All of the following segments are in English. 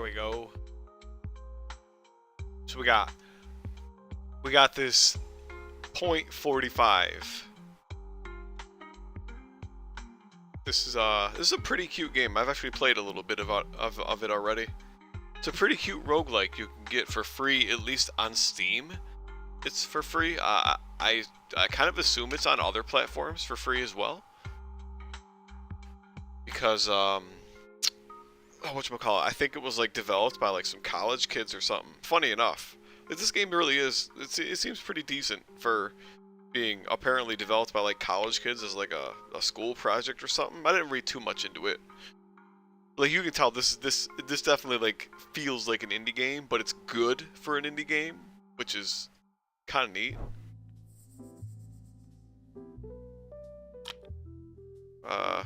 we go. So we got this .45. This is a pretty cute game. I've actually played a little bit of it already. It's a pretty cute roguelike you can get for free, at least on Steam. It's for free. I kind of assume it's on other platforms for free as well. Because whatchamacallit, I think it was like developed by like some college kids or something. Funny enough, this game really is. It seems pretty decent for being apparently developed by like college kids as like a school project or something. I didn't read too much into it. Like you can tell this definitely like feels like an indie game, but it's good for an indie game, which is kind of neat. I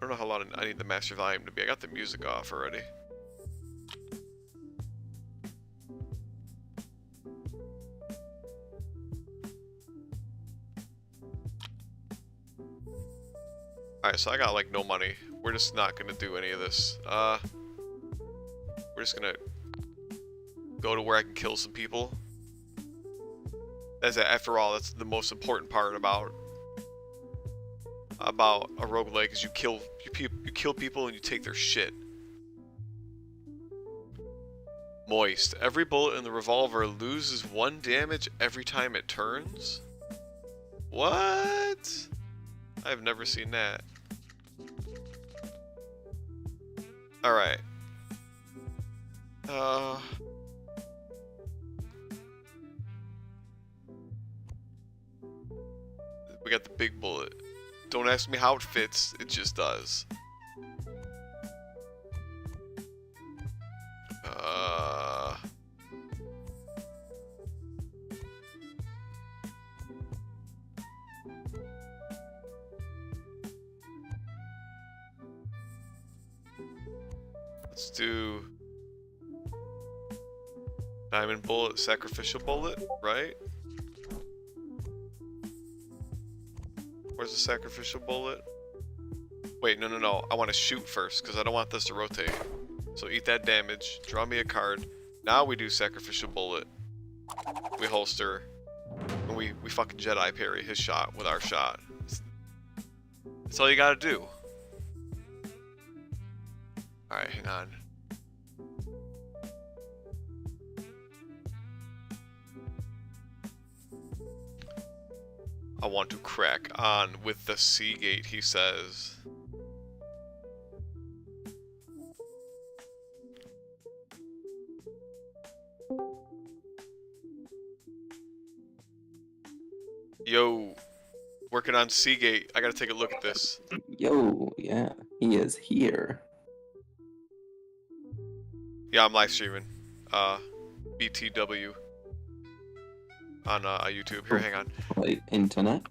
don't know how loud I need the master volume to be. I got the music off already. Alright, so I got like no money. We're just not gonna do any of this. We're just gonna go to where I can kill some people. After all, that's the most important part about a roguelike is you kill people and you take their shit. Moist. Every bullet in the revolver loses 1 damage every time it turns? What? I've never seen that. Alright. We got the big bullet. Don't ask me how it fits, it just does. Let's do diamond bullet, sacrificial bullet, right? Where's the sacrificial bullet? Wait, no. I want to shoot first because I don't want this to rotate. So eat that damage, draw me a card. Now we do sacrificial bullet. We holster. And we fucking Jedi parry his shot with our shot. That's all you gotta do. Alright, hang on. I want to crack on with the Seagate, he says. Yo, working on Seagate. I gotta take a look at this. Yo, yeah, he is here. Yeah, I'm live streaming. BTW. On YouTube. Here, hang on. Wait, internet?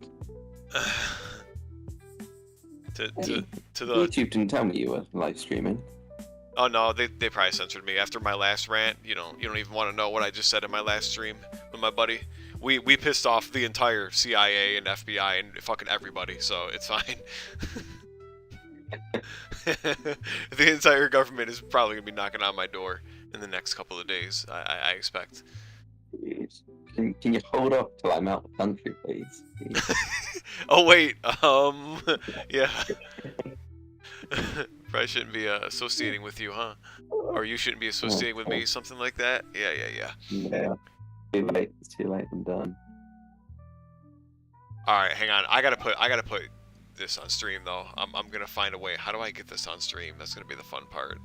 to Hey, the YouTube didn't tell me you were live streaming. Oh no, they probably censored me after my last rant. You don't even want to know what I just said in my last stream with my buddy. We pissed off the entire CIA and FBI and fucking everybody, so it's fine. The entire government is probably gonna be knocking on my door in the next couple of days. I expect. Jeez. Can you hold up till I'm out of the country, please? Oh wait, yeah. Probably shouldn't be associating with you, huh? Or you shouldn't be associating with me, something like that. Yeah. Yeah. Too late. It's too late. I'm done. All right, hang on. I gotta put this on stream though. I'm gonna find a way. How do I get this on stream? That's gonna be the fun part.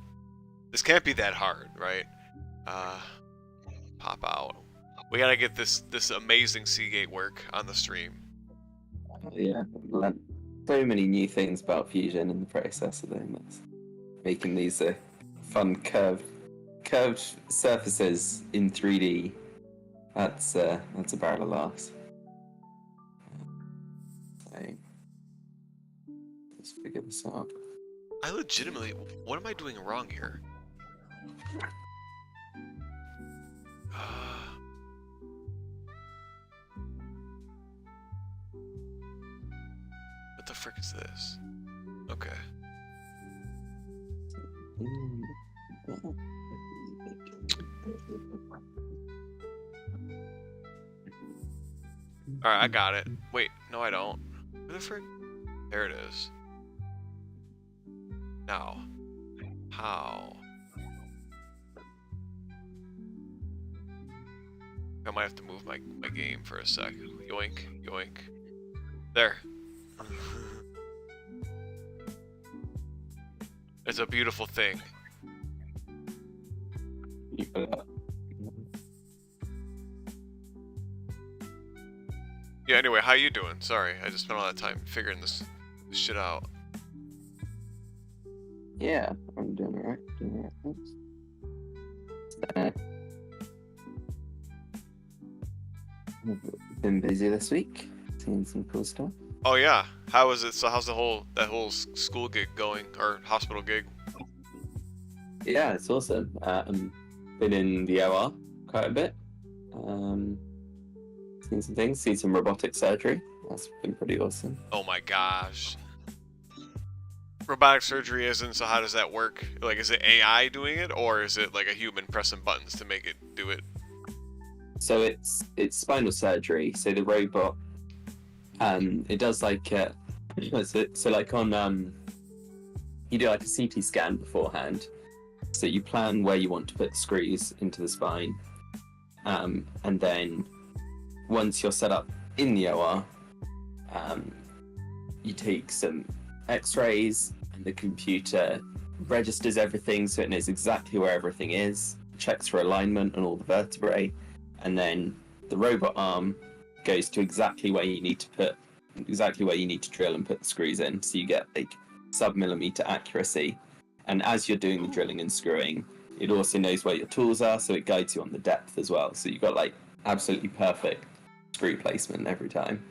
This can't be that hard, right? Pop out. We gotta get this amazing Seagate work on the stream. Yeah. Learned so many new things about Fusion in the process of doing this. Making these fun curved surfaces in 3D. That's a barrel of laughs. So, let's figure this out. I legitimately, what am I doing wrong here? What the frick is this? Okay. Alright, I got it. Wait, no I don't. Where the frick? There it is. Now. How? I might have to move my game for a sec. Yoink, yoink. There. It's a beautiful thing. Yeah, anyway, how you doing? Sorry, I just spent a lot of time figuring this shit out. Yeah, I'm doing alright. Thanks. Been busy this week, seeing some cool stuff. Oh yeah, how is it? So how's that whole school gig going, or hospital gig? Yeah, it's awesome. Been in the OR quite a bit. Seen some things, seen some robotic surgery. That's been pretty awesome. Oh my gosh. Robotic surgery isn't, so how does that work? Like, is it AI doing it, or is it like a human pressing buttons to make it do it? So it's spinal surgery. So the robot, it does like so like on you do like a CT scan beforehand. So you plan where you want to put the screws into the spine, and then once you're set up in the OR, you take some X-rays, and the computer registers everything so it knows exactly where everything is, checks for alignment on all the vertebrae, and then the robot arm goes to exactly where you need to drill and put the screws in, so you get like sub-millimeter accuracy. And as you're doing the drilling and screwing, it also knows where your tools are, so it guides you on the depth as well. So you've got like absolutely perfect screw placement every time,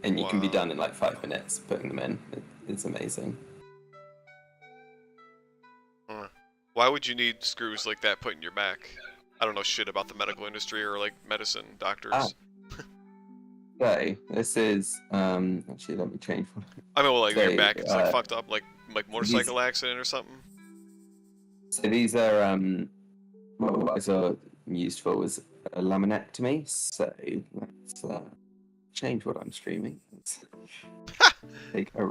and you can be done in like 5 minutes putting them in. It's amazing. Why would you need screws like that put in your back? I don't know shit about the medical industry or like medicine, doctors. So this is actually, let me change one. I mean, well, like your back is like fucked up, like motorcycle these, accident or something. So these are what these are used for was a laminectomy. So let's change what I'm streaming. Let's take a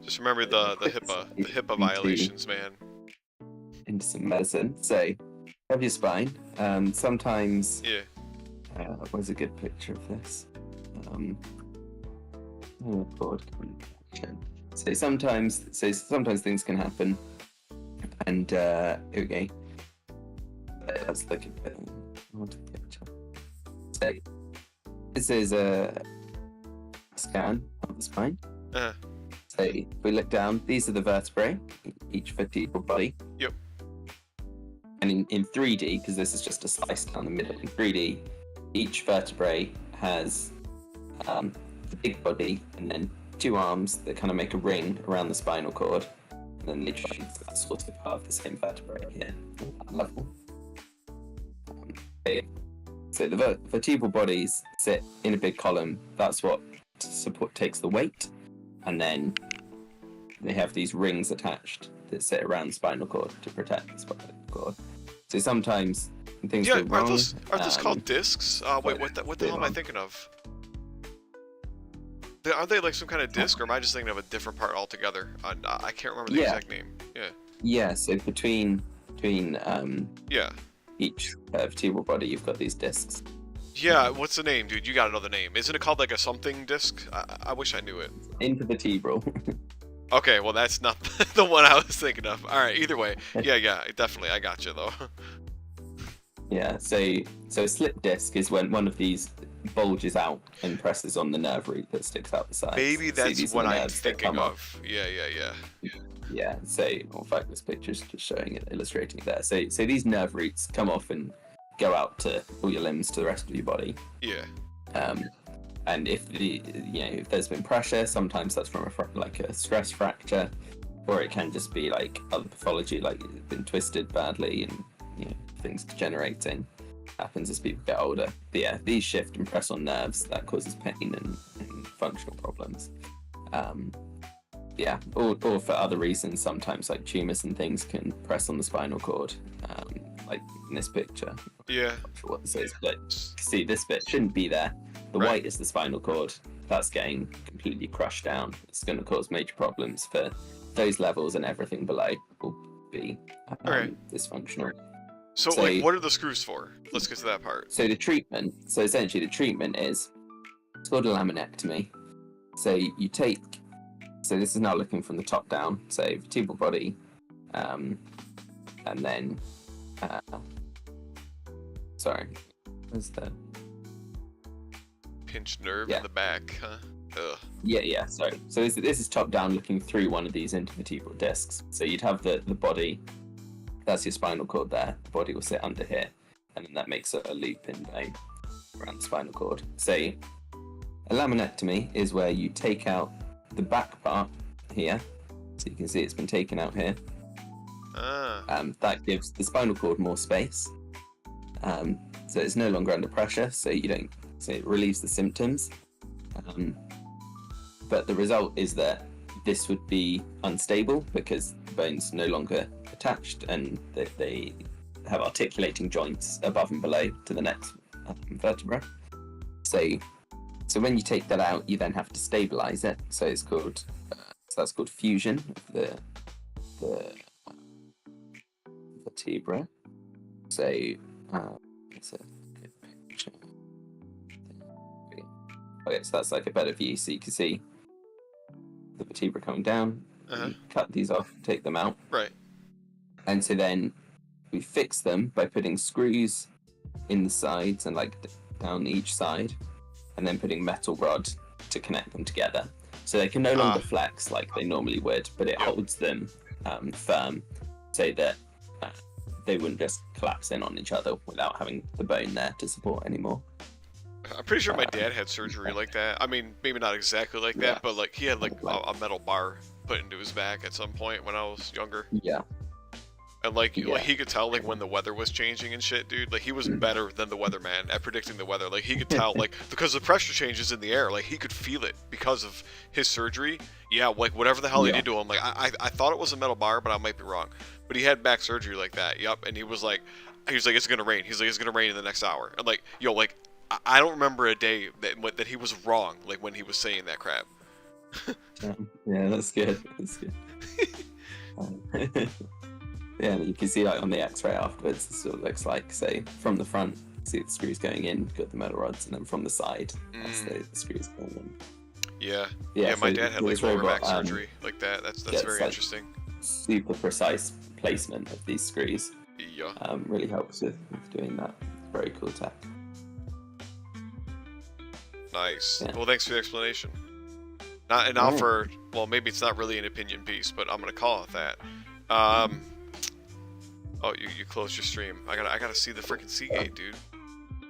Just remember the HIPAA violations, man. Into some medicine. So have your spine. Sometimes. Yeah. Where's a good picture of this? Oh God. So sometimes things can happen, and here we go. Let's look at it. I want a picture. So this is a scan of the spine. Uh-huh. So if we look down, these are the vertebrae, each vertebral body. Yep. And in 3D, because this is just a slice down the middle, in 3D, each vertebrae has the big body and then 2 arms that kind of make a ring around the spinal cord, and then they join. So that's sort of part of the same vertebrae here at that level. Okay. So the vertebral bodies sit in a big column. That's what takes the weight, and then they have these rings attached that sit around the spinal cord to protect the spinal cord. So sometimes things go wrong. Are those called discs? Wait, what the hell am I thinking of? Are they like some kind of disc, or am I just thinking of a different part altogether? I can't remember the exact name. Yeah. Yeah. So between yeah. each vertebral body, you've got these discs. Yeah. What's the name, dude? You gotta know the name. Isn't it called like a something disc? I wish I knew it. Intervertebral. Okay, well that's not the one I was thinking of. All right. Either way, yeah, definitely. I got you though. Yeah. So a slip disc is when one of these bulges out and presses on the nerve root that sticks out the side. Maybe that's what I'm thinking of. Yeah. Yeah. So in fact, this picture's just showing it, illustrating it there. So these nerve roots come off and go out to all your limbs, to the rest of your body. Yeah. And if if there's been pressure, sometimes that's from a stress fracture, or it can just be like other pathology, like it's been twisted badly and things degenerating. Happens as people get older. But yeah, these shift and press on nerves, that causes pain and functional problems. Or for other reasons, sometimes like tumors and things can press on the spinal cord, like in this picture. Yeah. I'm not sure what this is, but see, this bit shouldn't be there. The Right. white is the spinal cord. That's getting completely crushed down. It's going to cause major problems for those levels, and everything below will be dysfunctional. So, like, what are the screws for? Let's get to that part. So the treatment, so essentially the treatment is, it's called a laminectomy. So you take, so this is now looking from the top down, so vertebral body, and then, sorry, where's the... Pinched nerve in the back, huh? Ugh. Yeah, sorry. So this is top down looking through one of these intervertebral discs. So you'd have the body, that's your spinal cord there, the body will sit under here, and then that makes a loop in bone around the spinal cord. So a laminectomy is where you take out the back part here, so you can see it's been taken out here. That gives the spinal cord more space, so it's no longer under pressure, so it relieves the symptoms. But the result is that this would be unstable because the bone's no longer attached, and they have articulating joints above and below to the next vertebra. So when you take that out, you then have to stabilize it. So it's called that's called fusion of the vertebra. So it's a good picture. Okay, so that's like a better view, so you can see the vertebra coming down. You cut these off, take them out. Right. And so then we fix them by putting screws in the sides and like down each side, and then putting metal rod to connect them together. So they can no longer flex like they normally would, but it holds them firm so that they wouldn't just collapse in on each other without having the bone there to support anymore. I'm pretty sure my dad had surgery like that. I mean, maybe not exactly like that, but like he had like a metal bar put into his back at some point when I was younger. Yeah. And like he could tell like when the weather was changing and shit, dude. Like he was better than the weatherman at predicting the weather. Like he could tell like because the pressure changes in the air, like he could feel it because of his surgery. Yeah, like whatever the hell he did to him. Like I thought it was a metal bar, but I might be wrong. But he had back surgery like that. Yep. And he was like it's gonna rain. He's like it's gonna rain in the next hour. And like like I don't remember a day that he was wrong, like when he was saying that crap. Yeah, that's good. That's good. Yeah, you can see like on the X-ray afterwards, this is what it looks like. So from the front, see the screws going in, got the metal rods, and then from the side, that's the screws going in. Yeah, so my dad had like lower back robot, surgery like that. That's very interesting. Super precise placement of these screws. Yeah. Really helps with doing that. Very cool tech. Nice. Yeah. Well, thanks for the explanation. Now for, well, maybe it's not really an opinion piece, but I'm gonna call it that. Oh, you closed your stream. I gotta see the freaking Seagate, dude.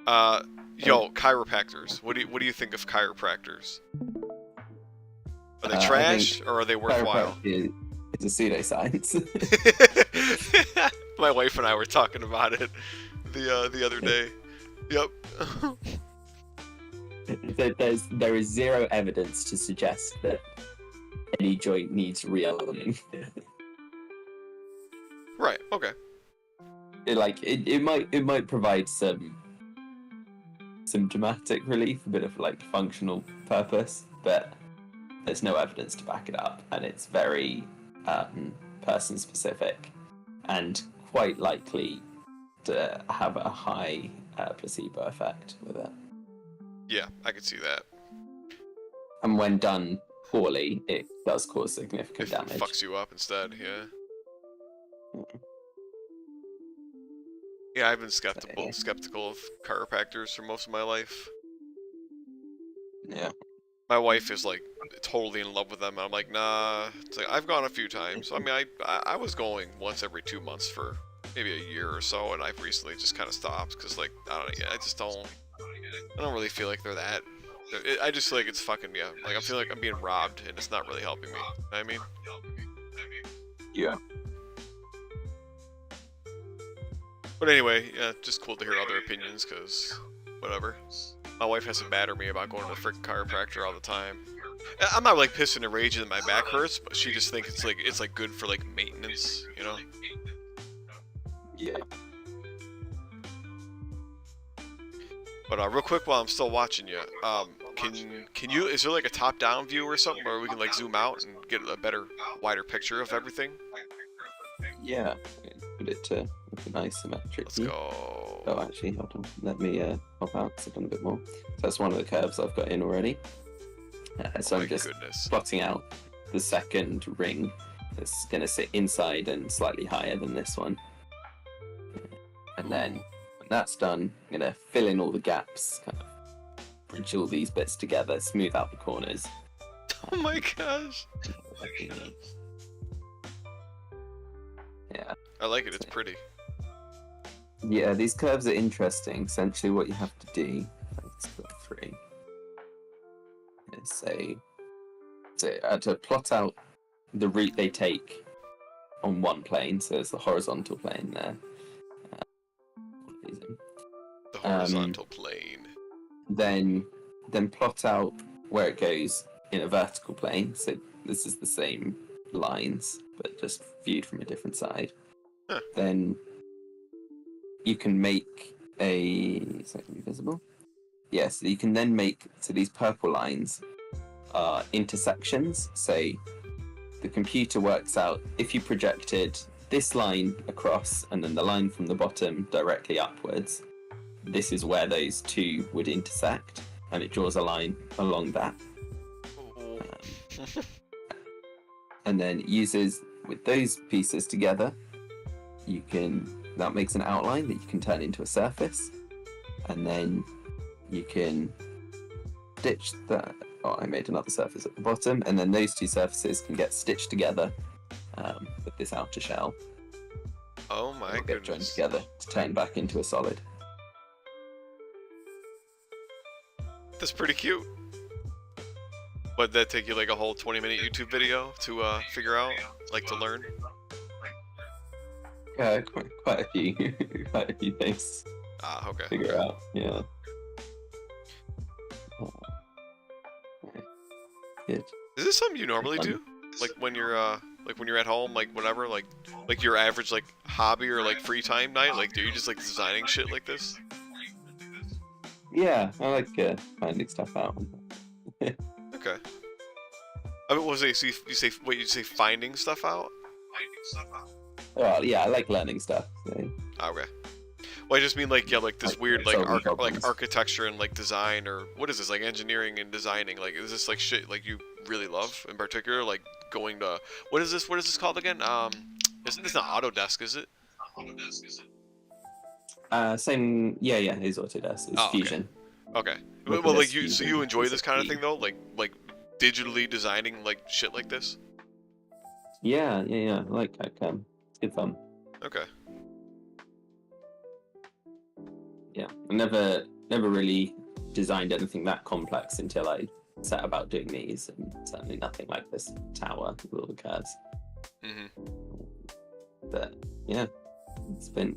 Chiropractors. What do you think of chiropractors? Are they trash or are they worthwhile? It's a pseudoscience. My wife and I were talking about it the other day. Yep. There is zero evidence to suggest that any joint needs realignment. Right. Okay. It might provide some dramatic relief, a bit of like functional purpose, but there's no evidence to back it up, and it's very person specific, and quite likely to have a high placebo effect with it. Yeah, I could see that. And when done poorly, it does cause significant damage. It fucks you up instead, yeah. Yeah, I've been skeptical of chiropractors for most of my life. Yeah. My wife is like totally in love with them, and I'm like, nah. It's like I've gone a few times. I mean, I was going once every 2 months for maybe a year or so, and I've recently just kind of stopped because like I don't really feel like they're that. I just feel like it's fucking like I feel like I'm being robbed, and it's not really helping me. You know what I mean? Yeah. But anyway, yeah, just cool to hear other opinions, because whatever. My wife has to batter me about going to the freaking chiropractor all the time. I'm not like pissing and raging that my back hurts, but she just thinks it's like good for like maintenance, you know? Yeah. But real quick, while I'm still watching you, can you? Is there like a top-down view or something where we can like zoom out and get a better, wider picture of everything? Yeah, put it to like an isometric Let's view. go. Oh, actually, hold on. Let me pop out because I've done a bit more. So that's one of the curves I've got in already. So Oh I'm just goodness. plotting out the second ring that's going to sit inside and slightly higher than this one. And then when that's done, I'm going to fill in all the gaps, kind of bridge all these bits together, smooth out the corners. Oh my gosh. Yeah. I like it. It's pretty. Yeah, these curves are interesting. Essentially, what you have to do, let's go through, is to plot out the route they take on one plane. So there's the horizontal plane there. The horizontal plane. Then plot out where it goes in a vertical plane. So this is the same lines, but just viewed from a different side. Huh. Then you can make is that gonna be visible? Yes, you can then make, so these purple lines are intersections. So the computer works out if you projected this line across and then the line from the bottom directly upwards, this is where those two would intersect, and it draws a line along that. And then uses, with those pieces together, that makes an outline that you can turn into a surface, and then you can stitch that. Oh, I made another surface at the bottom, and then those two surfaces can get stitched together with this outer shell. Oh my Get joined goodness. together to turn back into a solid. That's pretty cute. Would that take you like a whole 20-minute YouTube video to figure out, like to learn? Yeah, quite a few, quite a few things Ah, okay. to figure out. Yeah. Good. Is this something you normally do? Like when you're at home, like whatever, like your average like hobby or like free time night? Like, do you just like designing shit like this? Yeah, I like finding stuff out. Okay. I mean, what was it? So you say finding stuff out? Well, yeah, I like learning stuff. So. Okay. Well, I just mean like, yeah, like this Like, weird like solving problems. like architecture and like design, or what is this, like engineering and designing? Like, is this like shit like you really love in particular? Like going to what is this called again? Isn't this not Autodesk? Is it? Same. Yeah, it's Autodesk. It's Oh, okay. Fusion. Okay. Look Well, at like this you, so Fusion. you enjoy It's this a kind of key. thing though, like digitally designing like shit like this. Yeah. I like CAD/CAM. It's good fun. Okay. Yeah, I never really designed anything that complex until I set about doing these, and certainly nothing like this tower with all the curves. Mhm. But yeah, it's been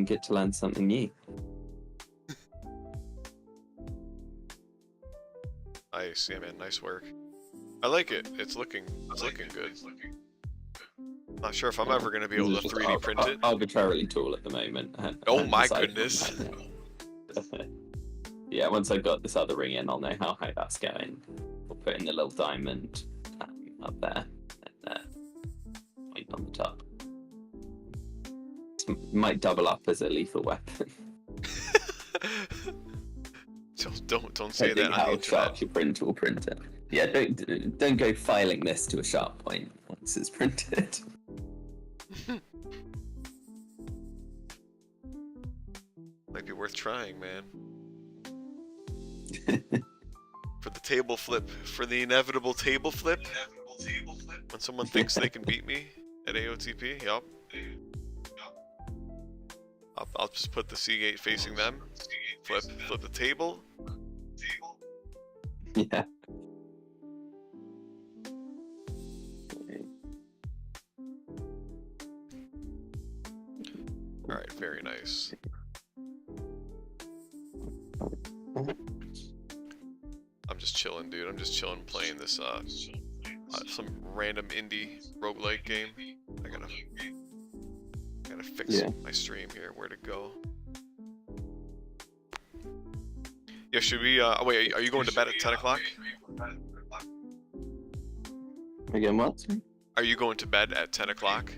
good to learn something new. Nice, yeah, man. Nice work. I like it. It's looking good. Not sure if I'm ever gonna be able to 3D print it. Arbitrarily tall at the moment. Oh my decided goodness. on yeah, once I got this other ring in, I'll know how high that's going. We'll put in the little diamond up there, and point on the top. It might double up as a lethal weapon. Don't say that Depending on the how internet. sharp your printer will print it. Yeah, don't go filing this to a sharp point once it's printed. Might be worth trying, man. For the table flip, for the inevitable table flip. When someone thinks they can beat me at AOTP, yup. I'll just put the Seagate facing them. Flip the table. Yeah. All right, very nice. I'm just chilling, dude. I'm just chilling playing this some random indie roguelike game. I gotta fix Yeah. my stream here. Where to go? Yeah, should we? Wait, are you going to bed at 10 o'clock? Again, what? Sorry? Are you going to bed at 10 o'clock?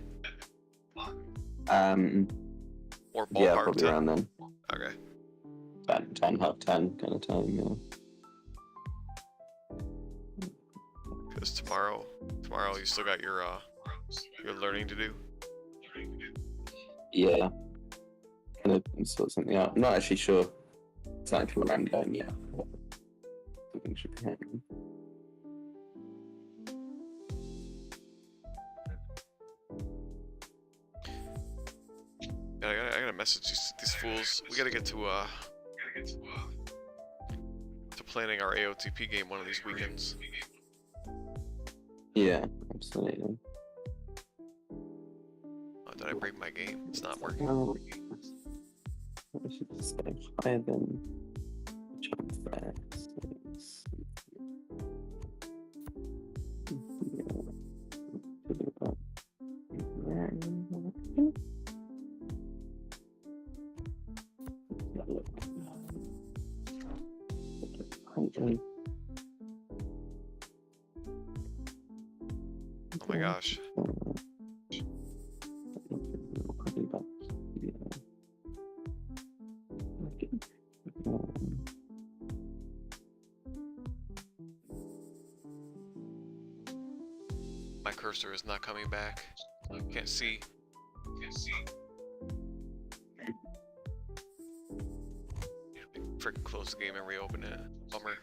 Um, Or yeah, ballpark probably 10? around then. Okay. 10, half 10 kind of time, yeah. Because tomorrow you still got your learning to do. Yeah. Kind of sort something out. I'm not actually sure exactly where I'm going yet. Something should be happening. I gotta message these fools. We gotta get to planning our AOTP game one of these weekends. Yeah, absolutely. Oh, did I break my game? It's not working. Well, I should just say higher than jump fast. Oh my gosh. My cursor is not coming back. Can't see. Freaking close the game and reopen it. Bummer.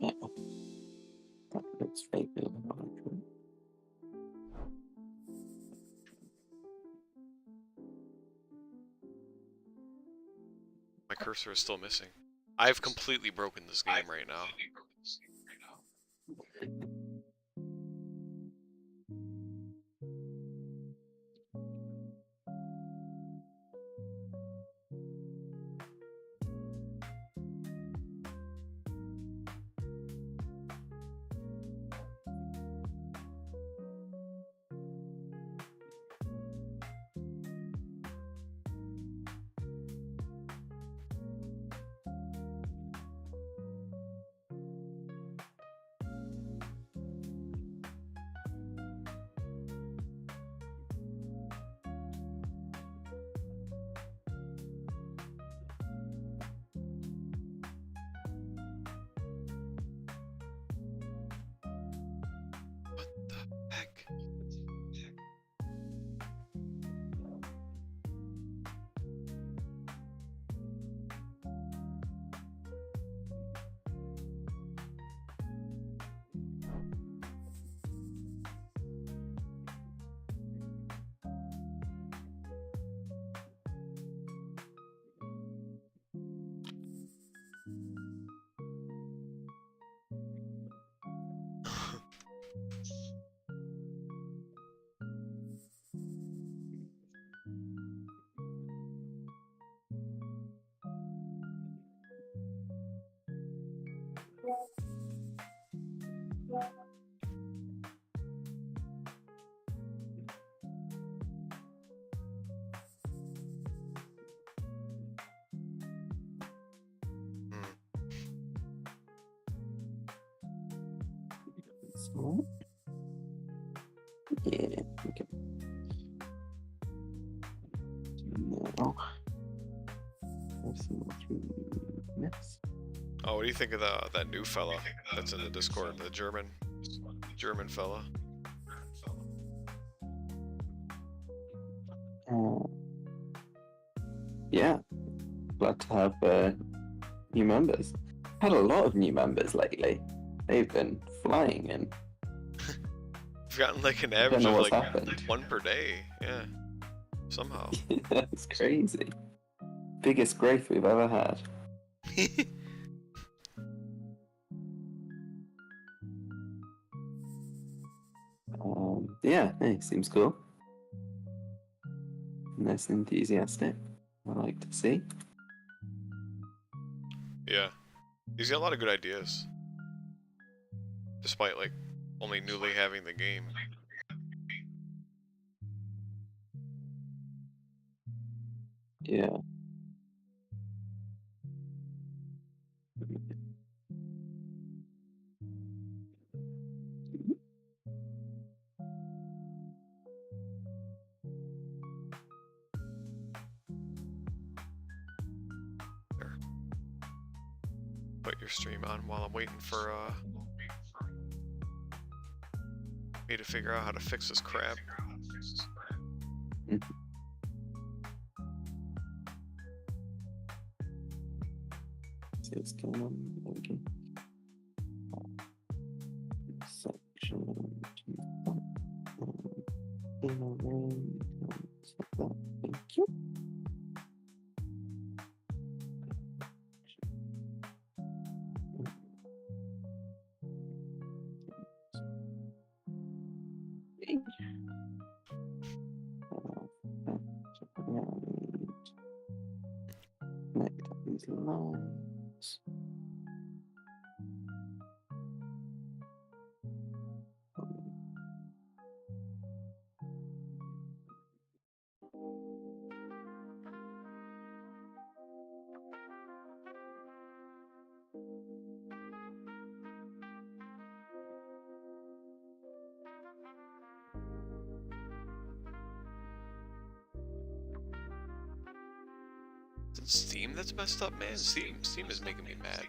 Yeah, that looks fake. My cursor is still missing. I've completely broken this game right now. What the heck? So, yeah, okay. Now, let's see what we miss. Oh, what do you think of that new fella that's in the Discord? The German fella. Yeah, glad to have new members. Had a lot of new members lately. They've been flying in. We've gotten like an I don't average know of what's like happened. one per day. Yeah. Somehow. That's crazy. Biggest growth we've ever had. Yeah, hey, seems cool. Nice and enthusiastic. I like to see. Yeah, he's got a lot of good ideas, despite like only newly having the game. Yeah. There. Put your stream on while I'm waiting for me to figure out how to fix this crap. See what's going on. There we go. Section. Thank you. Connect up these lines. Is it Steam that's messed up, man? Steam is making me mad.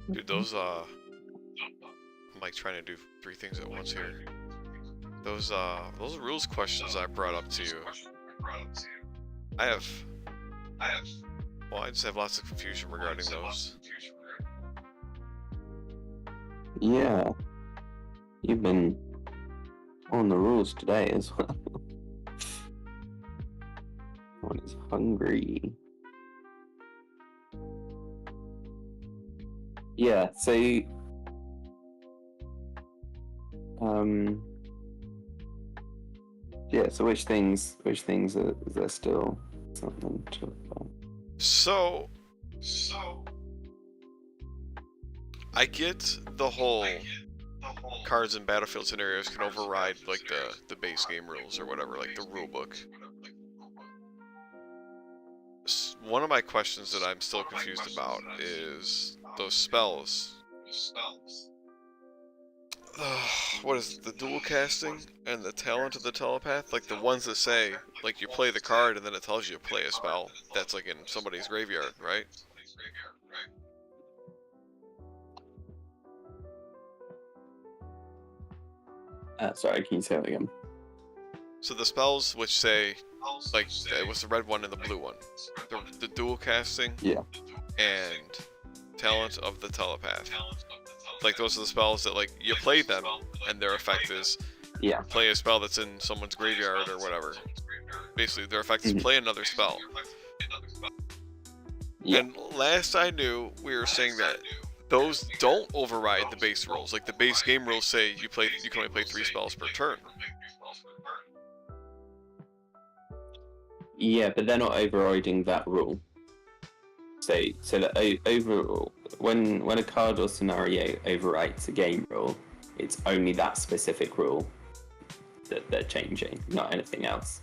Dude, those I'm like trying to do 3 things at once here. Those rules questions I brought up to you. Well, I just have lots of confusion regarding those. Yeah. You've been on the rules today as well. One is hungry. Yeah, so yeah, so which things are there still something to talk about? So I get the whole cards and battlefield scenarios can override like the base game rules or whatever, like the rule book. One of my questions that I'm still confused about is those spells. What is it, the dual casting and the talent of the telepath? Like the ones that say, like you play the card and then it tells you to play a spell. That's like in somebody's graveyard, right? Sorry, can you say that again? So the spells which say, like, it was the red one and the blue one. The dual casting Yeah. and talent of the telepath. Like those are the spells that like you play them and their effect is play a spell that's in someone's graveyard or whatever. Basically their effect is play another spell. Yeah. And last I knew we were saying that those don't override the base rules. Like the base game rules say you can only play 3 spells per turn. Yeah, but they're not overriding that rule. So that overall, when a card or scenario overwrites a game rule, it's only that specific rule that they're changing, not anything else.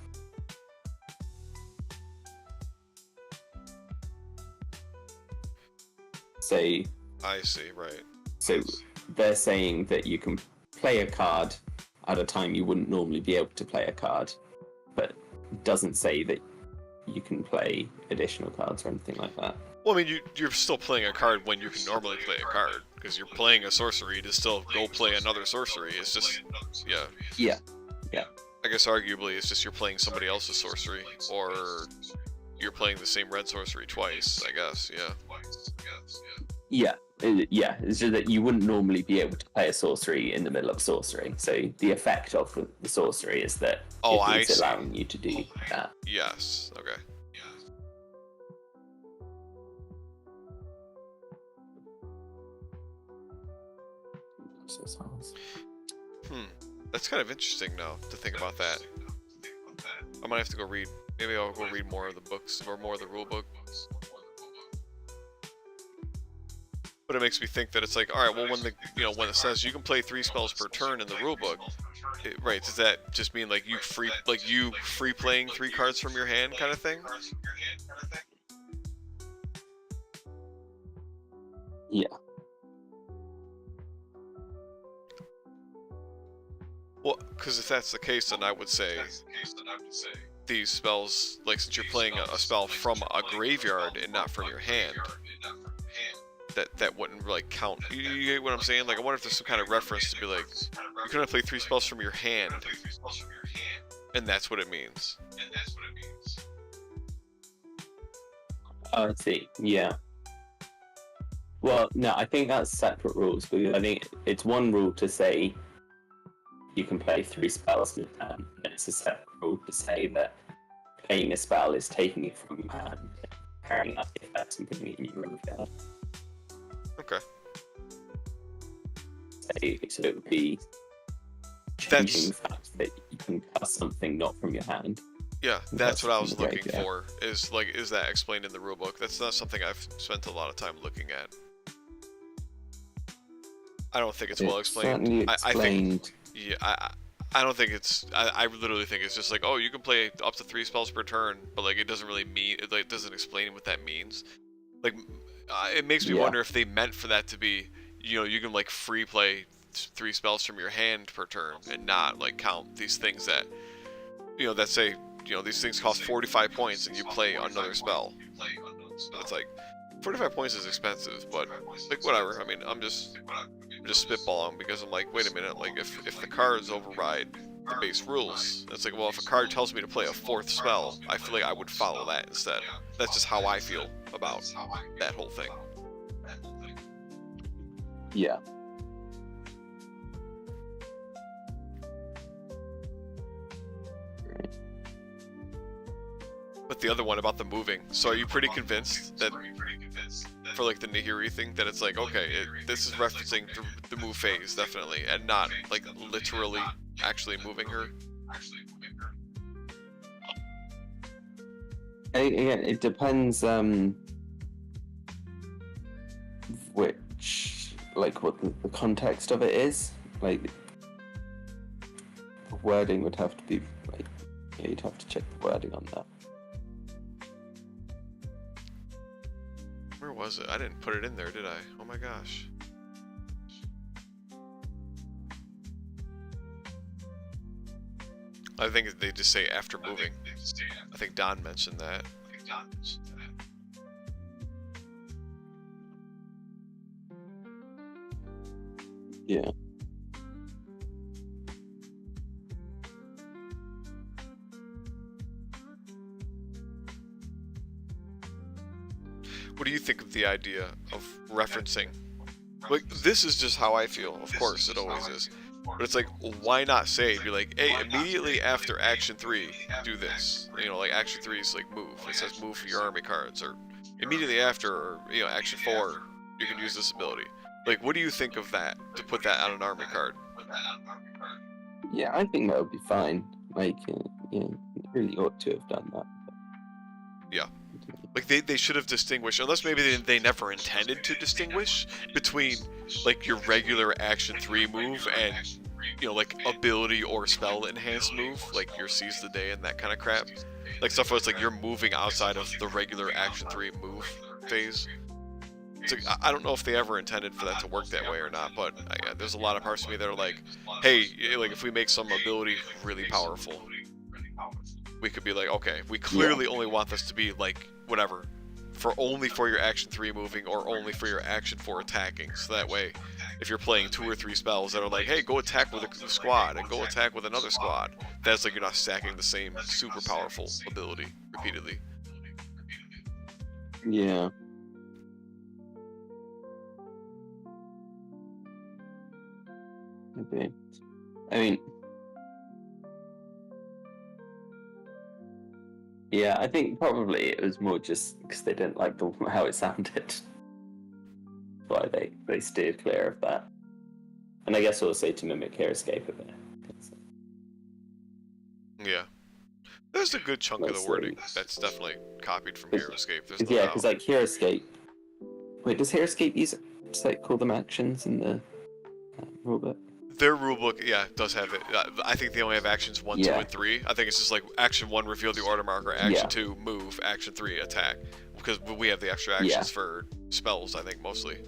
So I see, right. So they're saying that you can play a card at a time you wouldn't normally be able to play a card, but it doesn't say that you can play additional cards or anything like that. Well, I mean, you're still playing a card when you can normally play a card, because you're playing a sorcery to still go play another sorcery. It's just, yeah. Yeah. I guess arguably it's just you're playing somebody else's sorcery, or you're playing the same red sorcery twice, I guess, Yeah, it's just that you wouldn't normally be able to play a sorcery in the middle of sorcery. So the effect of the sorcery is that it's allowing you to do that. Yes, okay. That's kind of interesting now to think about that. I might have to go read. Maybe I'll go read more of the books or more of the rule book. But it makes me think that it's like, all right, well, when it says you can play 3 spells per turn in the rule book, right? Does that just mean like you free playing 3 cards from your hand kind of thing? Yeah. Well, because if that's the case, then I would say these spells, like since you're playing a spell from a graveyard and not from your hand, that wouldn't like count. You get what I'm saying? Like, I wonder if there's some kind of reference to be like, you can only play 3 spells from your hand, and that's what it means. Oh, I see. Yeah. Well, no, I think that's separate rules, because I think it's one rule to say you can play 3 spells in a turn, and it's a separate rule to say that playing a spell is taking it from your hand, carrying that effect and putting it in your graveyard. Okay. So it would be changing the fact that you can cast something not from your hand. Yeah, that's what I was looking for. Is that explained in the rulebook? That's not something I've spent a lot of time looking at. I don't think it's well explained. I think. Yeah, I don't think it's. I literally think it's just like, oh, you can play up to 3 spells per turn, but like it doesn't really mean. It like doesn't explain what that means. Like, it makes me wonder if they meant for that to be, you can like free play 3 spells from your hand per turn and not like count these things that, that say, these things cost 45 points and you play another spell. It's like 45 points is expensive, but like whatever. I mean, I'm just spitballing because I'm like, wait a minute, like if the cards override the base rules, it's like, well, if a card tells me to play a 4th spell, I feel like I would follow that instead. That's just how I feel about that whole thing. Yeah. But the other one about the moving, so are you pretty convinced that for like the Nahiri thing, that it's like, okay, this is referencing the move phase, definitely, and not like literally actually moving her? It depends what the context of it is. Like, the wording would have to be like, you'd have to check the wording on that. Where was it? I didn't put it in there, did I? Oh my gosh. I think they just say after moving. I think Don mentioned that. Yeah. What do you think of the idea of referencing? Like, this is just how I feel. Of course, it always is. But it's like, why not say, be like, hey, immediately after action 3, do this. Like action 3 is like move. It says move for your army cards. Or immediately after, or, action 4, you can use this ability. Like, what do you think of that, to put that on an army card? Yeah, I think that would be fine. Like, really ought to have done that. Yeah. Like, they should have distinguished, unless maybe they never intended to distinguish between, like, your regular action 3 move and, like, ability or spell enhanced move, like your Seize the Day and that kind of crap. Like, stuff where it's like you're moving outside of the regular action 3 move phase. it's like, I don't know if they ever intended for that to work that way or not, but there's a lot of parts of me that are like, hey, like if we make some ability really powerful, we could be like, okay, we clearly only want this to be like whatever, only for your action 3 moving or only for your action 4 attacking. So that way, if you're playing 2 or 3 spells that are like, hey, go attack with a squad and go attack with another squad, that's like you're not stacking the same super powerful ability repeatedly. Yeah. Okay. I mean, yeah, I think probably it was more just because they didn't like how it sounded. Why they steered clear of that. And I guess also to mimic Hero Escape a bit. Yeah. There's a good chunk of the wording that's definitely copied from Hero Escape. Yeah, because like Hero Escape. Wait, does Hero Escape use call them actions in the rulebook? Their rulebook, yeah, does have it. I think they only have actions 1, 2, and 3. I think it's just like action 1, reveal the order marker. Action 2, move. Action 3, attack. Because we have the extra actions for spells, I think, mostly.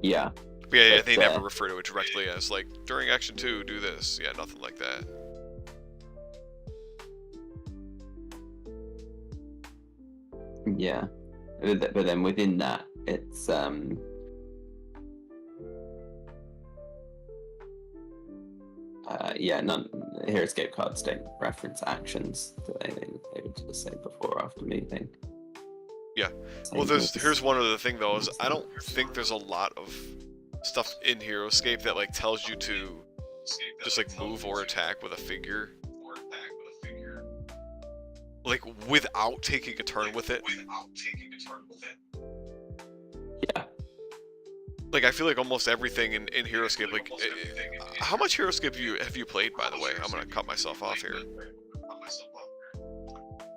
Yeah. But yeah, they never refer to it directly as like, during action 2, do this. Yeah, nothing like that. Yeah. But then within that, it's Hero Escape cards don't reference actions. They would just say before or after moving. Yeah. Well, here's one other thing though, is I don't think there's a lot of stuff in Hero Escape that like tells you to just like move or attack with a figure. Like without taking a turn with it. Yeah. Like, I feel like almost everything in Hero Escape, like, how much Hero Escape have you played, by the way? I'm gonna cut myself off here.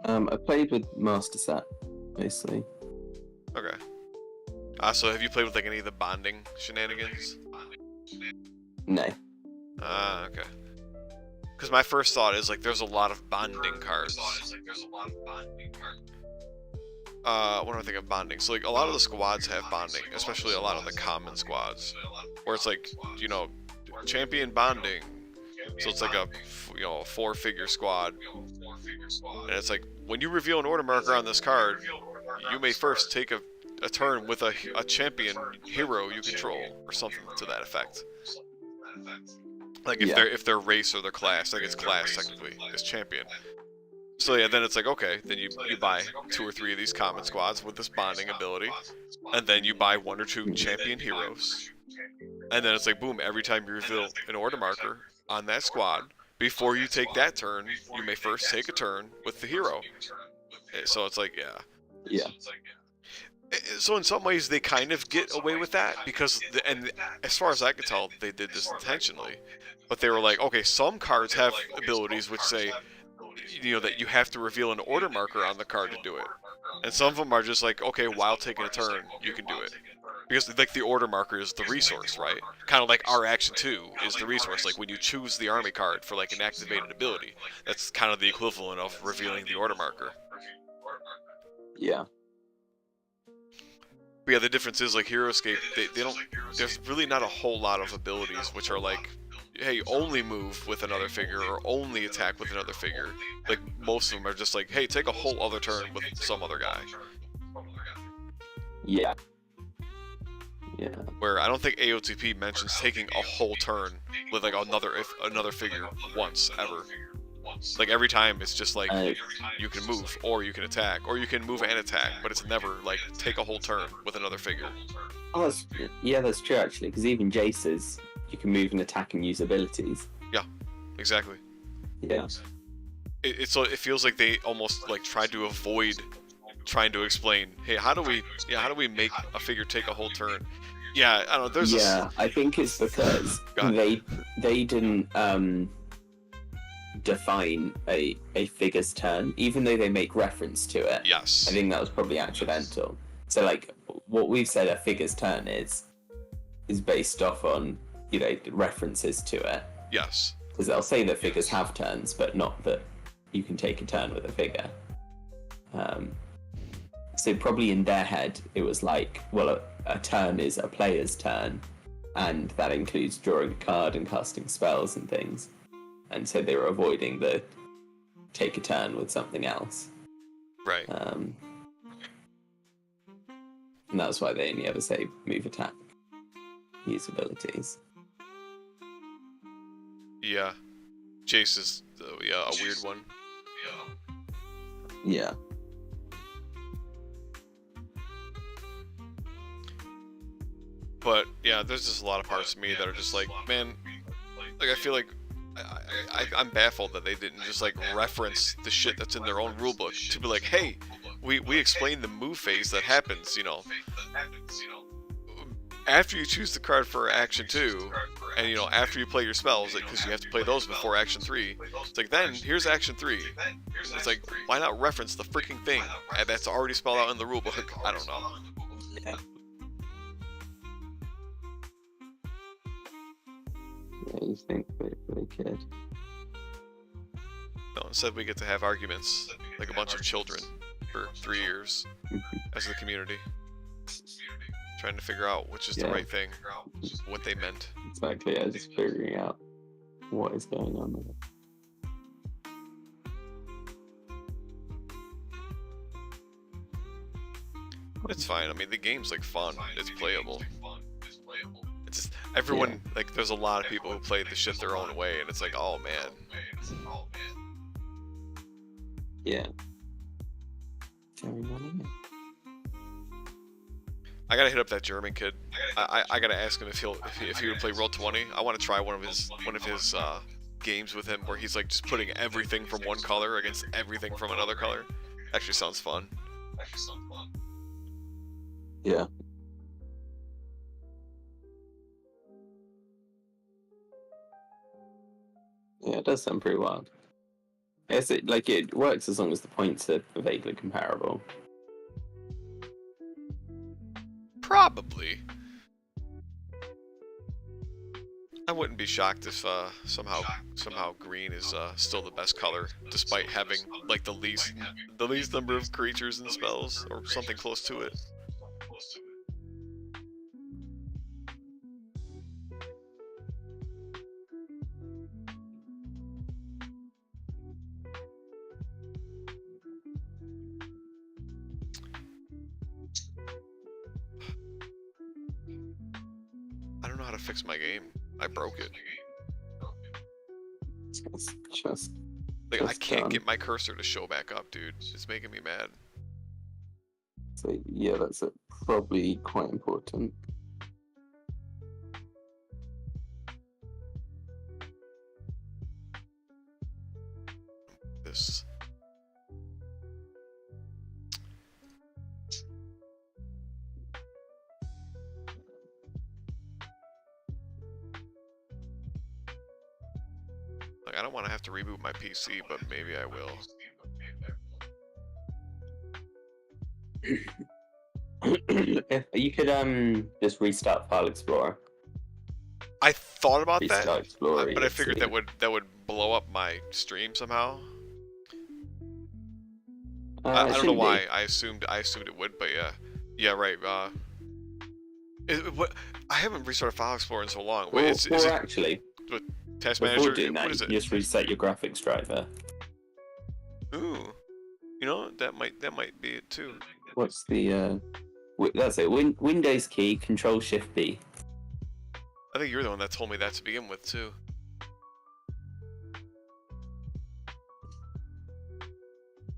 I played with Master Set, basically. Okay. So have you played with, like, any of the bonding shenanigans? No. Okay. Because my first thought is, like, there's a lot of bonding cards. When I think of bonding, so like a lot of the squads have bonding, especially a lot of the common squads, where it's like, you know, champion bonding, so it's like a, you know, a 4-figure squad, and it's like, when you reveal an order marker on this card, you may first take a turn with a champion hero you control, or something to that effect. Like if their race or their class, like it's class technically, is champion. So yeah, then it's like, okay, then you buy 2 or 3 of these common squads with this bonding ability, and then you buy 1 or 2 champion heroes, and then it's like, boom, every time you reveal an order marker on that squad, before you take that turn, you may first take a turn with the hero. So it's like, yeah. So in some ways, they kind of get away with that, because, and as far as I can tell, they did this intentionally, but they were like, okay, some cards have abilities which say, you know, that you have to reveal an order marker on the card to do it. And some of them are just like, okay, while taking a turn, you can do it. Because, like, the order marker is the resource, right? Kind of like our action 2 is the resource. Like, when you choose the army card for, like, an activated ability, that's kind of the equivalent of revealing the order marker. Yeah. But yeah, the difference is, like, Hero Escape, they don't, there's really not a whole lot of abilities which are like, hey, only move with another figure, or only attack with another figure. Like, most of them are just like, hey, take a whole other turn with some other guy. Yeah. Yeah. Where I don't think AOTP mentions taking a whole turn with, like, another figure once, ever. Like, every time it's just like, you can move, or you can attack, or you can move and attack, but it's never, like, take a whole turn with another figure. Oh, that's true, actually, because even Jace's, you can move and attack and use abilities. Yeah, exactly. Yeah. It feels like they almost, like, tried to avoid trying to explain, hey, how do we make a figure take a whole turn? Yeah, I don't know, I think it's because they didn't define a figure's turn, even though they make reference to it. Yes. I think that was probably accidental. So, like, what we've said a figure's turn is based off on, you know, references to it. Yes. Because they'll say that figures have turns, but not that you can take a turn with a figure. So probably in their head, it was like, well, a turn is a player's turn, and that includes drawing a card and casting spells and things. And so they were avoiding the take a turn with something else. Right. And that's why they only ever say move, attack, use abilities. Yeah. Jace is a weird one. Yeah. But yeah, there's just a lot of parts of me that are just like, man, like I feel like I'm baffled that they didn't just like reference the shit that's in their own rulebook to be like, hey, we explained the move phase that happens, you know, after you choose the card for action 2, and you know, after you play your spells, because you have to play those before action 3. It's like, then here's action 3. It's like, why not reference the freaking thing that's already spelled out in the rulebook? I don't know. Yeah. Yeah, you think they could. No, instead we get to have arguments like a bunch of children for 3 years as the community, trying to figure out which is the right thing, what they meant. Exactly, yeah, just figuring out what is going on with it. It's fine. I mean, the game's like fun. It's playable. It's just everyone like. There's a lot of people who play the shit their own way, and it's like, oh man. Yeah. Very money. I gotta hit up that German kid. I gotta ask him if he would play Roll20. I want to try one of his games with him where he's like just putting everything from one color against everything from another color. Actually sounds fun. Yeah. Yeah, it does sound pretty wild. I guess it works as long as the points are vaguely comparable. Probably. I wouldn't be shocked if somehow green is still the best color, despite having like the least number of creatures and spells, or something close to it. I don't know how to fix my game. I broke it. It's just Like I can't get my cursor to show back up, dude. It's making me mad. so yeah, that's probably quite important. This. Like I don't want to have to reboot my PC, but maybe I will. If you could just restart File Explorer. I thought about Restart that, Explorer, but I figured that would blow up my stream somehow. I don't know why. I assumed it would, but yeah, right. I haven't restarted File Explorer in so long. Wait, is it actually, with Task before Manager? doing that, What is it? you just reset your graphics driver. Ooh, you know that might be it too. What's the that's it. Windows key, Control Shift B. I think you're the one that told me that to begin with too.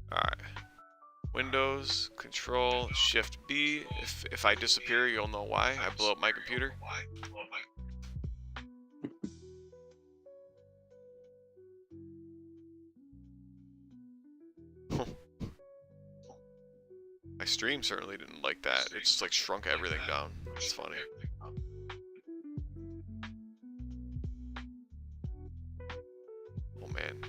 Alright. Windows, Control, Shift B. If I disappear, you'll know why. I blow up my computer. My stream certainly didn't like that. It just like shrunk everything down. It's funny. Oh man.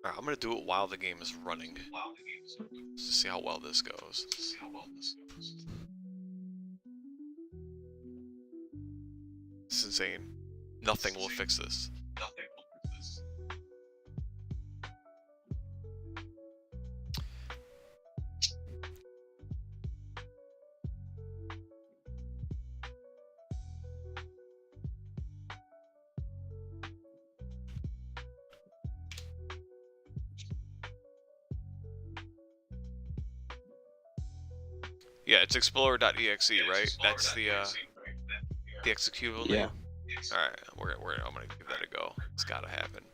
Alright, I'm gonna do it while the game is running. Let's just see how well this goes. This is insane. Nothing will fix this. Yeah, it's explorer.exe, right? That's the executable name. Yeah. Alright, I'm gonna give that a go. It's gotta happen.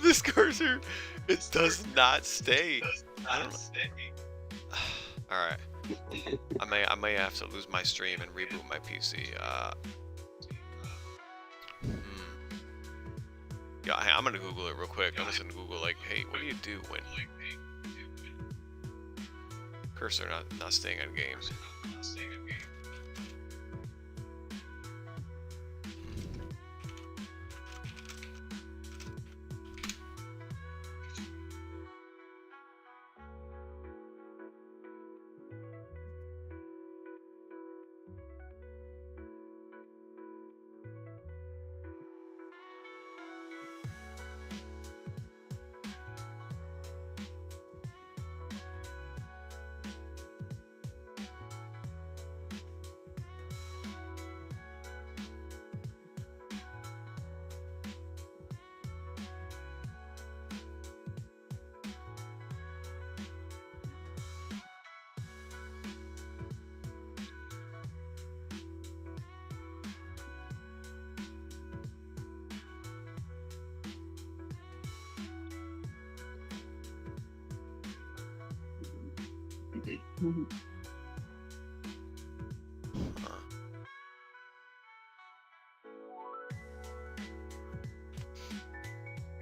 This cursor, it does not stay. I don't know. Alright. I may have to lose my stream and reboot my PC. Yeah, I'm gonna Google it real quick. I'm just gonna Google like, hey, what do you do when cursor not staying on game?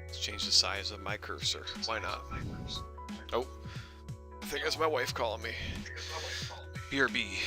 Let's change the size of my cursor. Why not? Oh, I think that's my wife calling me. BRB.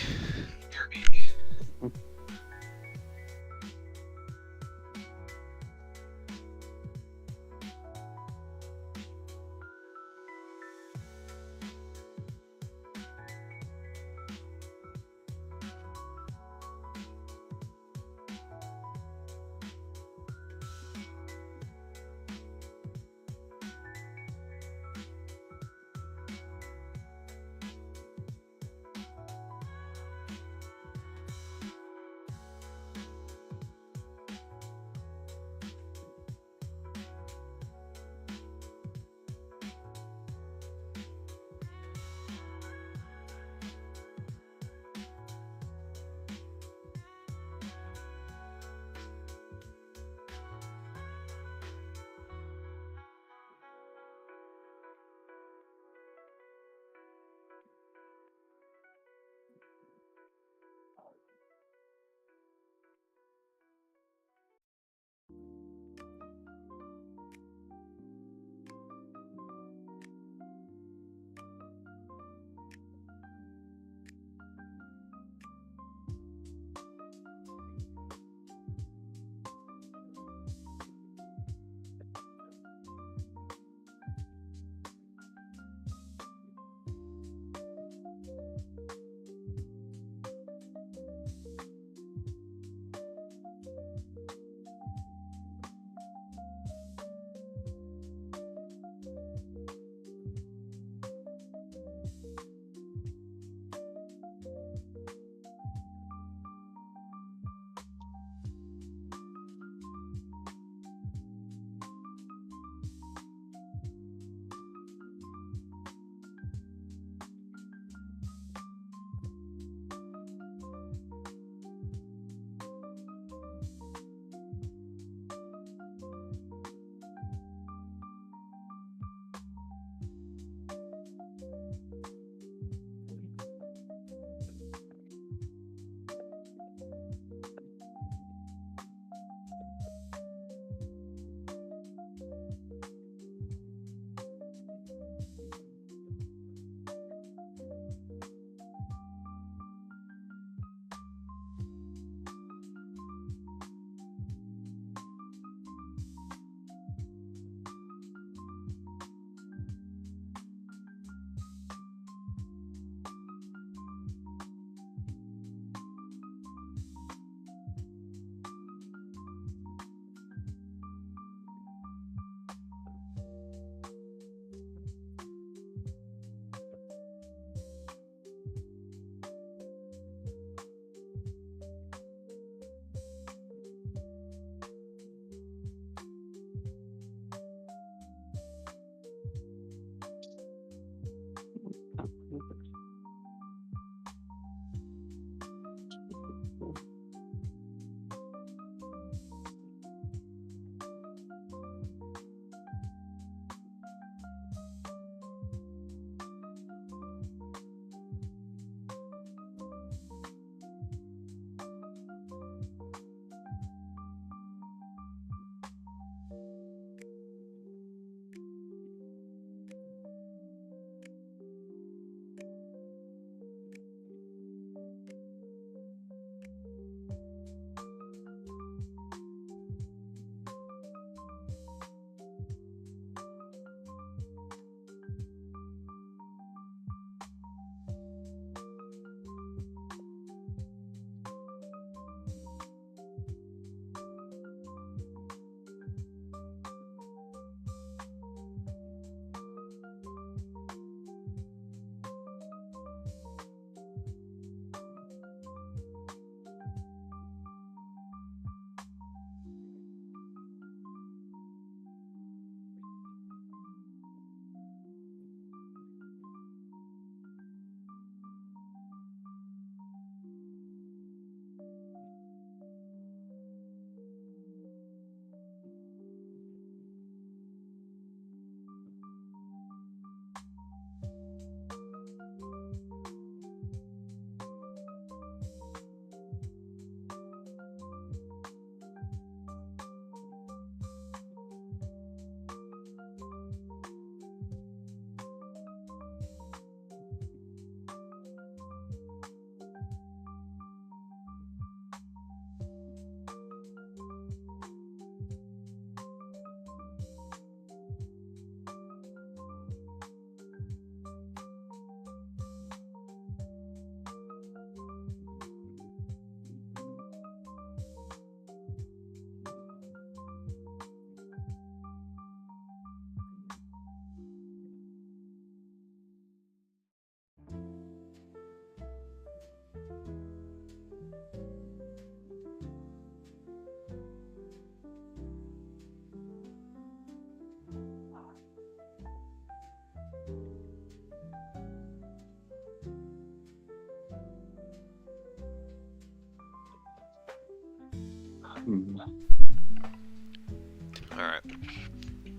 Alright.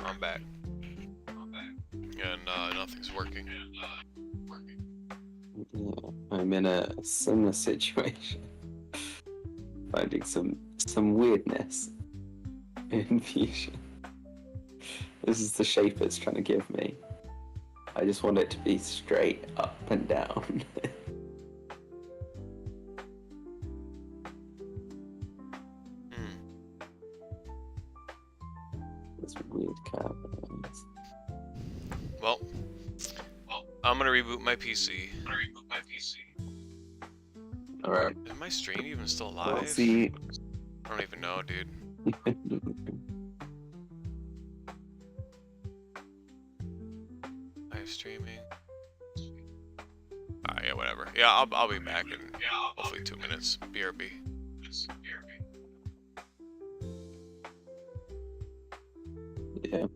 I'm back. And nothing's working. Yeah, I'm in a similar situation. Finding some weirdness in Fusion. This is the shape it's trying to give me. I just want it to be straight up and down. This weird curve. Well, I'm gonna reboot my PC. Alright. Is my stream even still Well, live? see. I don't even know, dude. Live streaming. Yeah, whatever. Yeah, I'll be back in hopefully 2 minutes. BRB. Yeah.